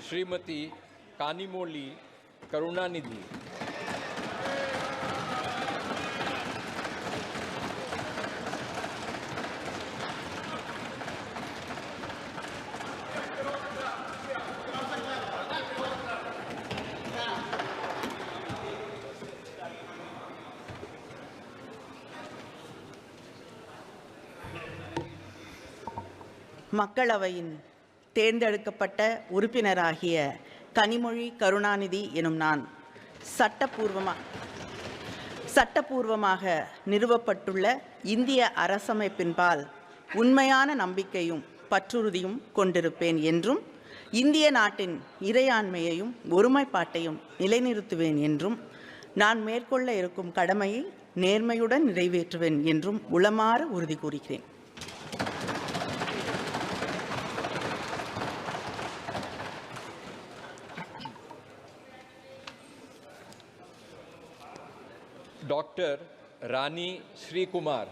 श्रीमती कानिमोली करुणानिधि। மக்களவையின் தேர்ந்தெடுக்கப்பட்ட உறுப்பினராகிய கனிமொழி கருணாநிதி எனும் நான் சட்டப்பூர்வமாக நிறுவப்பட்டுள்ள இந்திய அரசமைப்பின்பால் உண்மையான நம்பிக்கையும் பற்றுறுதியும் கொண்டிருப்பேன் என்றும் இந்திய நாட்டின் இறையாண்மையையும் ஒருமைப்பாட்டையும் நிலைநிறுத்துவேன் என்றும் நான் மேற்கொள்ள இருக்கும் கடமையை நேர்மையுடன் நிறைவேற்றுவேன் என்றும் உளமாற உறுதி கூறுகிறேன். डॉक्टर रानी श्री कुमार।